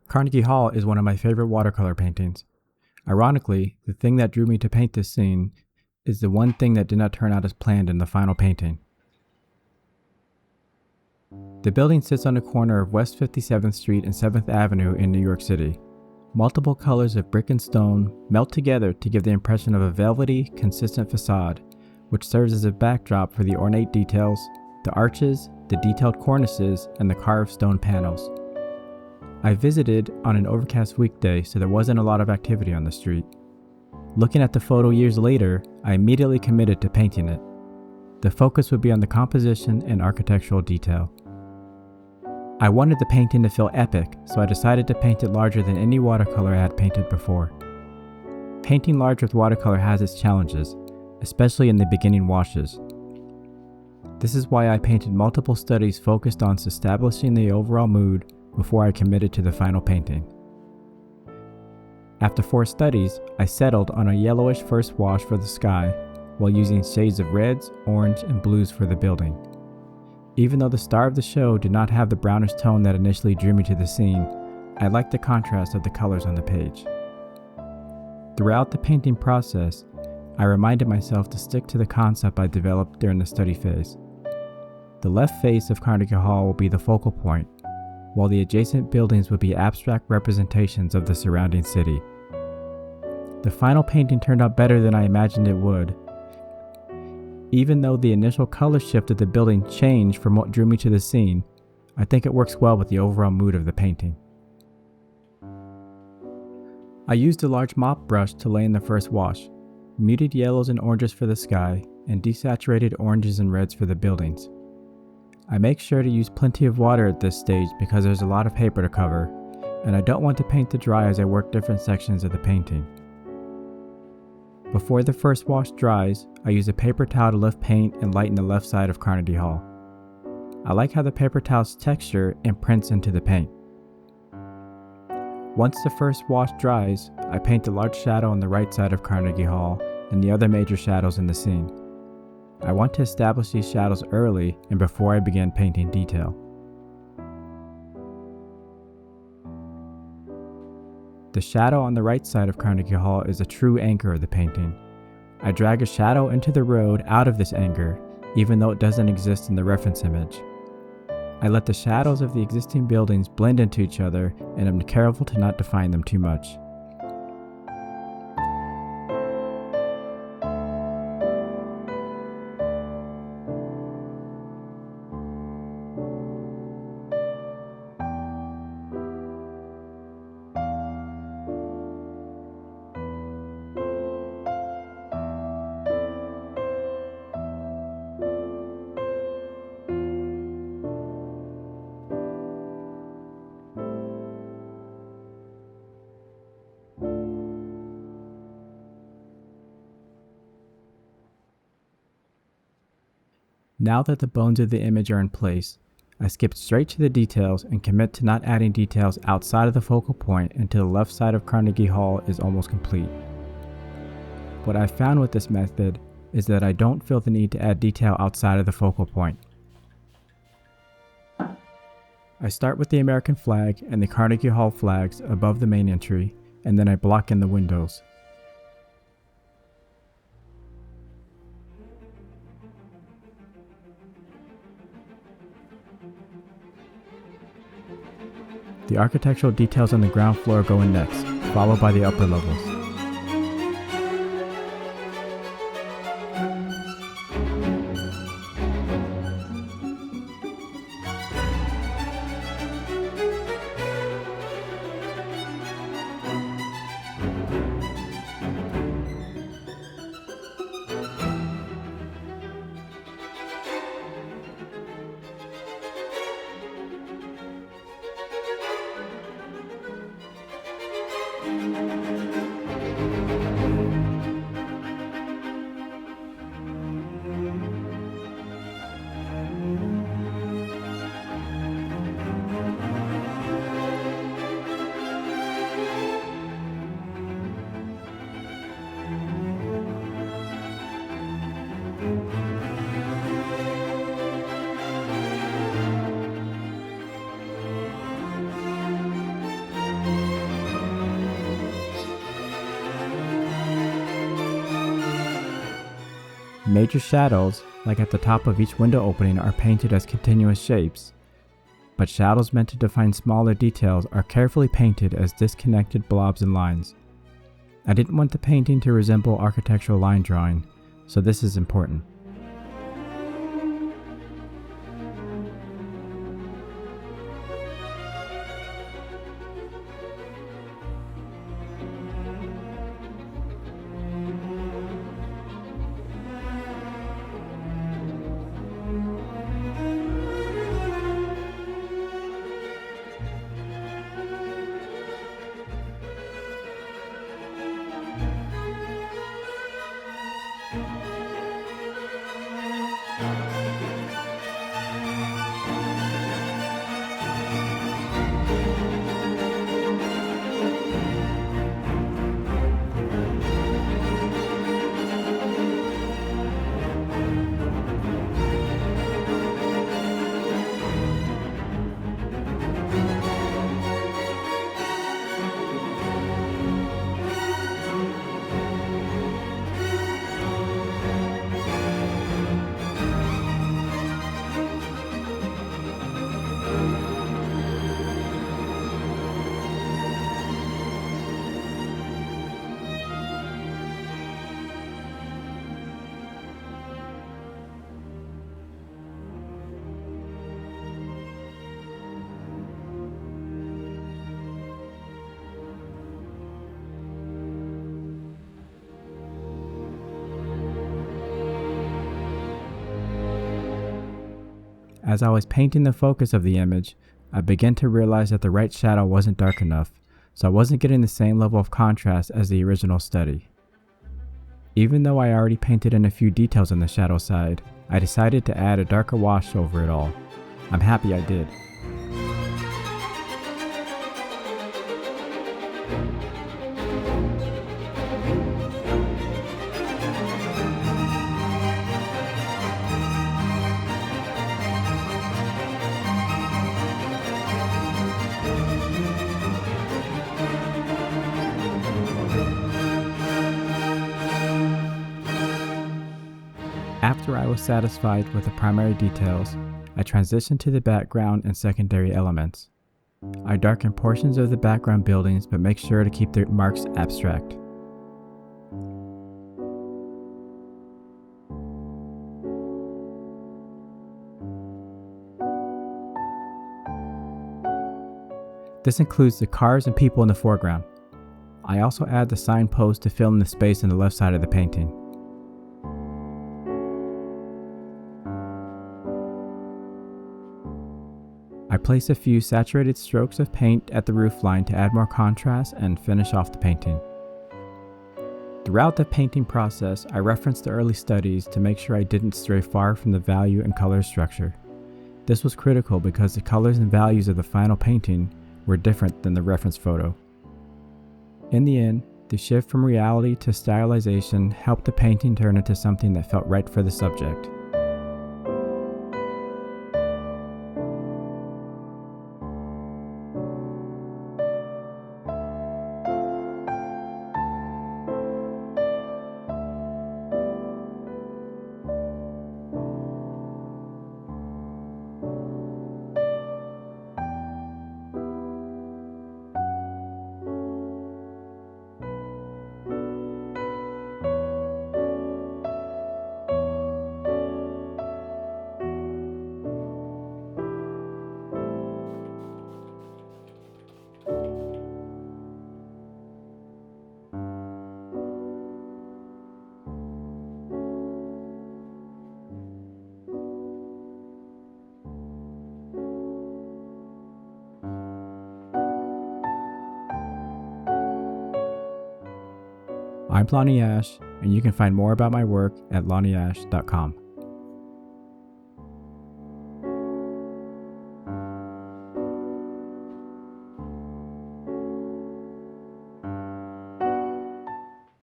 Carnegie Hall is one of my favorite watercolor paintings. Ironically, the thing that drew me to paint this scene is the one thing that did not turn out as planned in the final painting. The building sits on the corner of West 57th Street and 7th Avenue in New York City. Multiple colors of brick and stone melt together to give the impression of a velvety, consistent facade, which serves as a backdrop for the ornate details, the arches, the detailed cornices, and the carved stone panels. I visited on an overcast weekday, so there wasn't a lot of activity on the street. Looking at the photo years later, I immediately committed to painting it. The focus would be on the composition and architectural detail. I wanted the painting to feel epic, so I decided to paint it larger than any watercolor I had painted before. Painting large with watercolor has its challenges, especially in the beginning washes. This is why I painted multiple studies focused on establishing the overall mood before I committed to the final painting. After 4 studies, I settled on a yellowish first wash for the sky while using shades of reds, orange, and blues for the building. Even though the star of the show did not have the brownish tone that initially drew me to the scene, I liked the contrast of the colors on the page. Throughout the painting process, I reminded myself to stick to the concept I developed during the study phase. The left face of Carnegie Hall will be the focal point, while the adjacent buildings would be abstract representations of the surrounding city. The final painting turned out better than I imagined it would. Even though the initial color shift of the building changed from what drew me to the scene, I think it works well with the overall mood of the painting. I used a large mop brush to lay in the first wash, muted yellows and oranges for the sky, and desaturated oranges and reds for the buildings. I make sure to use plenty of water at this stage because there's a lot of paper to cover, and I don't want the paint to dry as I work different sections of the painting. Before the first wash dries, I use a paper towel to lift paint and lighten the left side of Carnegie Hall. I like how the paper towel's texture imprints into the paint. Once the first wash dries, I paint a large shadow on the right side of Carnegie Hall and the other major shadows in the scene. I want to establish these shadows early and before I begin painting detail. The shadow on the right side of Carnegie Hall is a true anchor of the painting. I drag a shadow into the road out of this anchor, even though it doesn't exist in the reference image. I let the shadows of the existing buildings blend into each other, and I'm careful to not define them too much. Now that the bones of the image are in place, I skip straight to the details and commit to not adding details outside of the focal point until the left side of Carnegie Hall is almost complete. What I've found with this method is that I don't feel the need to add detail outside of the focal point. I start with the American flag and the Carnegie Hall flags above the main entry, and then I block in the windows. The architectural details on the ground floor go in next, followed by the upper levels. Major shadows, like at the top of each window opening, are painted as continuous shapes, but shadows meant to define smaller details are carefully painted as disconnected blobs and lines. I didn't want the painting to resemble architectural line drawing, so this is important. As I was painting the focus of the image, I began to realize that the right shadow wasn't dark enough, so I wasn't getting the same level of contrast as the original study. Even though I already painted in a few details on the shadow side, I decided to add a darker wash over it all. I'm happy I did. After I was satisfied with the primary details, I transitioned to the background and secondary elements. I darken portions of the background buildings but make sure to keep their marks abstract. This includes the cars and people in the foreground. I also add the signpost to fill in the space on the left side of the painting. I place a few saturated strokes of paint at the roofline to add more contrast and finish off the painting. Throughout the painting process, I referenced the early studies to make sure I didn't stray far from the value and color structure. This was critical because the colors and values of the final painting were different than the reference photo. In the end, the shift from reality to stylization helped the painting turn into something that felt right for the subject. I'm Lonnie Ash, and you can find more about my work at lonnieash.com.